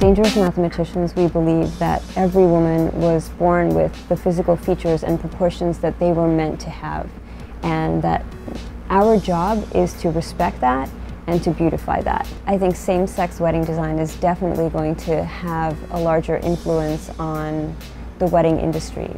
Dangerous Mathematicians, we believe that every woman was born with the physical features and proportions that they were meant to have, and that our job is to respect that and to beautify that. I think same-sex wedding design is definitely going to have a larger influence on the wedding industry.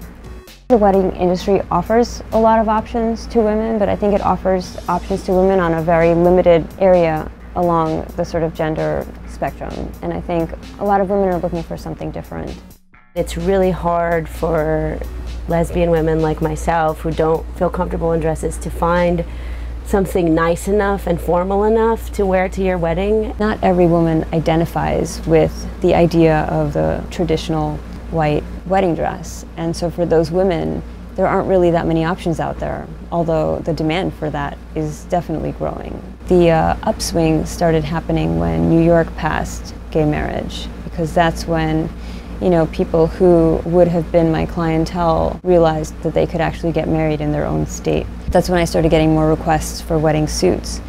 The wedding industry offers a lot of options to women, but I think it offers options to women on a very limited area along the sort of gender spectrum. And I think a lot of women are looking for something different. It's really hard for lesbian women like myself who don't feel comfortable in dresses to find something nice enough and formal enough to wear to your wedding. Not every woman identifies with the idea of the traditional white wedding dress, and so for those women there aren't really that many options out there, although the demand for that is definitely growing. The upswing started happening when New York passed gay marriage, because that's when, you know, people who would have been my clientele realized that they could actually get married in their own state. That's when I started getting more requests for wedding suits,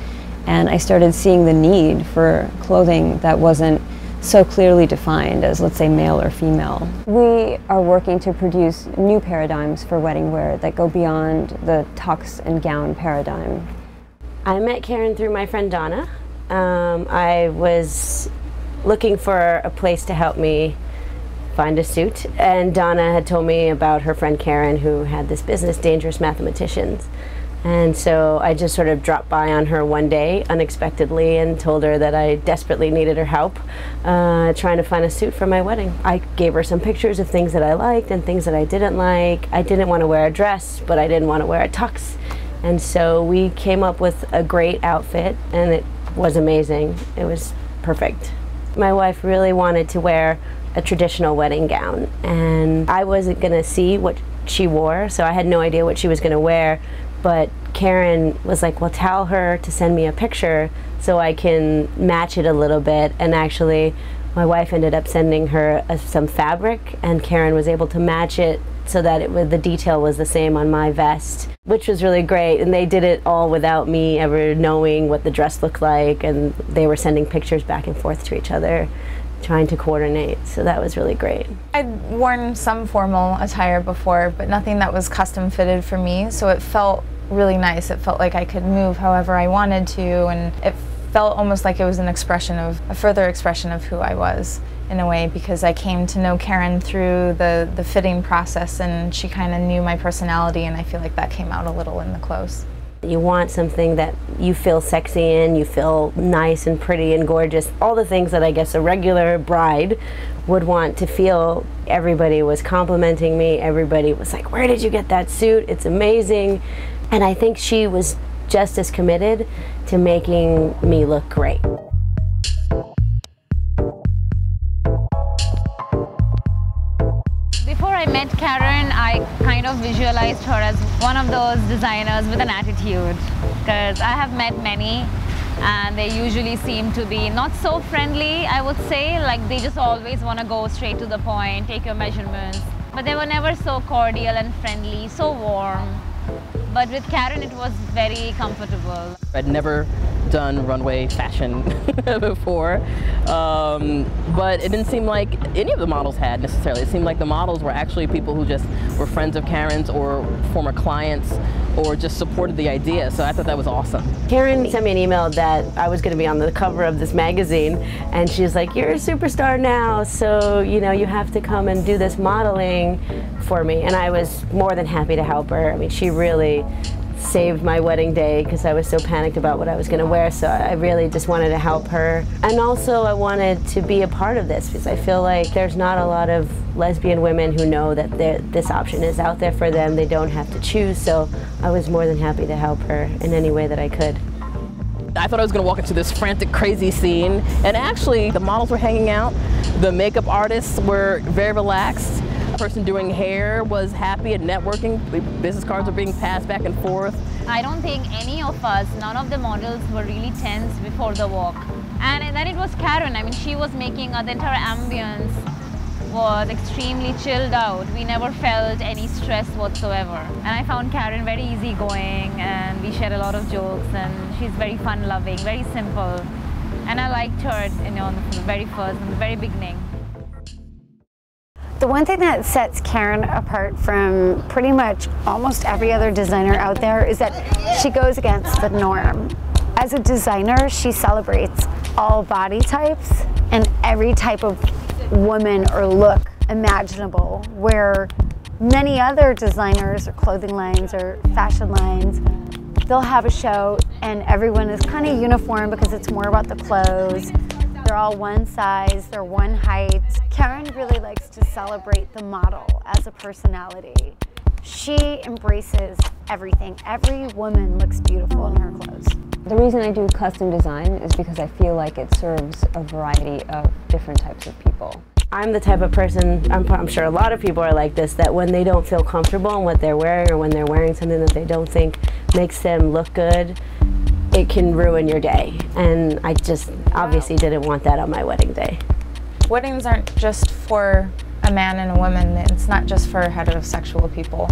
and I started seeing the need for clothing that wasn't so clearly defined as, let's say, male or female. We are working to produce new paradigms for wedding wear that go beyond the tux and gown paradigm. I met Karen through my friend Donna. I was looking for a place to help me find a suit, and Donna had told me about her friend Karen, who had this business, Dangerous Mathematicians. And so I just sort of dropped by on her one day unexpectedly and told her that I desperately needed her help trying to find a suit for my wedding. I gave her some pictures of things that I liked and things that I didn't like. I didn't want to wear a dress, but I didn't want to wear a tux. And so we came up with a great outfit, and it was amazing. It was perfect. My wife really wanted to wear a traditional wedding gown, and I wasn't going to see what she wore, so I had no idea what she was going to wear. But Karen was like, well, tell her to send me a picture so I can match it a little bit. And actually, my wife ended up sending her some fabric, and Karen was able to match it so that the detail was the same on my vest, which was really great. And they did it all without me ever knowing what the dress looked like, and they were sending pictures back and forth to each other, trying to coordinate, so that was really great. I'd worn some formal attire before, but nothing that was custom fitted for me, so it felt really nice. It felt like I could move however I wanted to, and it felt almost like it was a further expression of who I was in a way, because I came to know Karen through the fitting process, and she kind of knew my personality, and I feel like that came out a little in the clothes. You want something that you feel sexy in, you feel nice and pretty and gorgeous, all the things that I guess a regular bride would want to feel. Everybody was complimenting me, everybody was like, where did you get that suit? It's amazing. And I think she was just as committed to making me look great. Before I met Karen, I kind of visualized her as one of those designers with an attitude, because I have met many and they usually seem to be not so friendly, I would say. Like, they just always want to go straight to the point, take your measurements, but they were never so cordial and friendly, so warm. But with Karen, it was very comfortable. I'd never done runway fashion before, but it didn't seem like any of the models had necessarily. It seemed like the models were actually people who just were friends of Karen's or former clients or just supported the idea, so I thought that was awesome. Karen sent me an email that I was going to be on the cover of this magazine, and she's like, you're a superstar now, so you know, you have to come and do this modeling for me. And I was more than happy to help her. I mean, she really saved my wedding day because I was so panicked about what I was going to wear, so I really just wanted to help her. And also I wanted to be a part of this because I feel like there's not a lot of lesbian women who know that this option is out there for them. They don't have to choose, so I was more than happy to help her in any way that I could. I thought I was going to walk into this frantic, crazy scene, and actually the models were hanging out, the makeup artists were very relaxed. The person doing hair was happy and networking. Business cards were being passed back and forth. I don't think any of us, none of the models were really tense before the walk. And then it was Karen. I mean, she was making the entire ambience was extremely chilled out. We never felt any stress whatsoever. And I found Karen very easygoing, and we shared a lot of jokes, and she's very fun-loving, very simple. and I liked her, you know, from the very first, from the very beginning. The one thing that sets Karen apart from pretty much almost every other designer out there is that she goes against the norm. As a designer, she celebrates all body types and every type of woman or look imaginable, where many other designers or clothing lines or fashion lines, they'll have a show and everyone is kind of uniform because it's more about the clothes. They're all one size, they're one height. Karen really likes to celebrate the model as a personality. She embraces everything. Every woman looks beautiful in her clothes. The reason I do custom design is because I feel like it serves a variety of different types of people. I'm the type of person, I'm sure a lot of people are like this, that when they don't feel comfortable in what they're wearing, or when they're wearing something that they don't think makes them look good, it can ruin your day. And I just obviously didn't want that on my wedding day. Weddings aren't just for a man and a woman. It's not just for heterosexual people.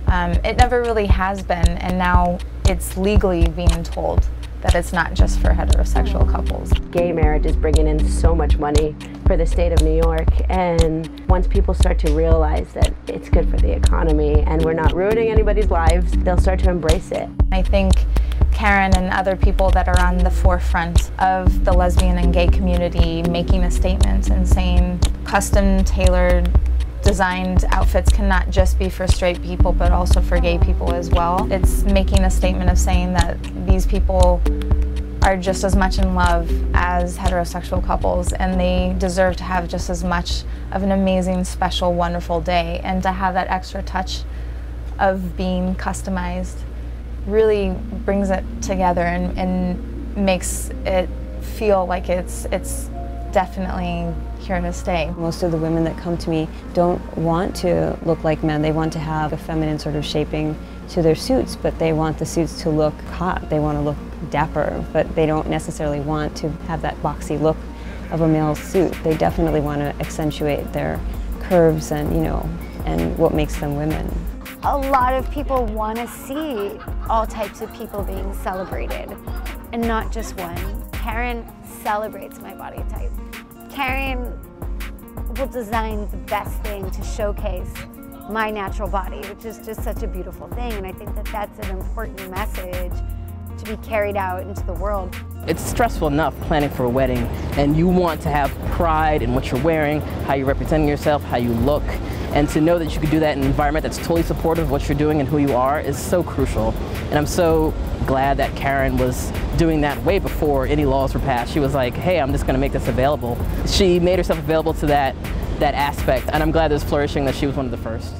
It never really has been, and now it's legally being told that it's not just for heterosexual couples. Gay marriage is bringing in so much money for the state of New York, and once people start to realize that it's good for the economy and we're not ruining anybody's lives, they'll start to embrace it. I think Karen and other people that are on the forefront of the lesbian and gay community making a statement and saying custom tailored designed outfits cannot just be for straight people but also for gay people as well. It's making a statement of saying that these people are just as much in love as heterosexual couples, and they deserve to have just as much of an amazing, special, wonderful day, and to have that extra touch of being customized really brings it together and makes it feel like it's definitely here to stay. Most of the women that come to me don't want to look like men. They want to have a feminine sort of shaping to their suits, but they want the suits to look hot. They want to look dapper, but they don't necessarily want to have that boxy look of a male suit. They definitely want to accentuate their curves and, you know, and what makes them women. A lot of people want to see all types of people being celebrated, and not just one. Karen celebrates my body type. Karen will design the best thing to showcase my natural body, which is just such a beautiful thing, and I think that that's an important message to be carried out into the world. It's stressful enough planning for a wedding, and you want to have pride in what you're wearing, how you're representing yourself, how you look, and to know that you can do that in an environment that's totally supportive of what you're doing and who you are is so crucial. And I'm so glad that Karen was doing that way before any laws were passed. She was like, hey, I'm just going to make this available. She made herself available to that aspect, and I'm glad it was flourishing that she was one of the first.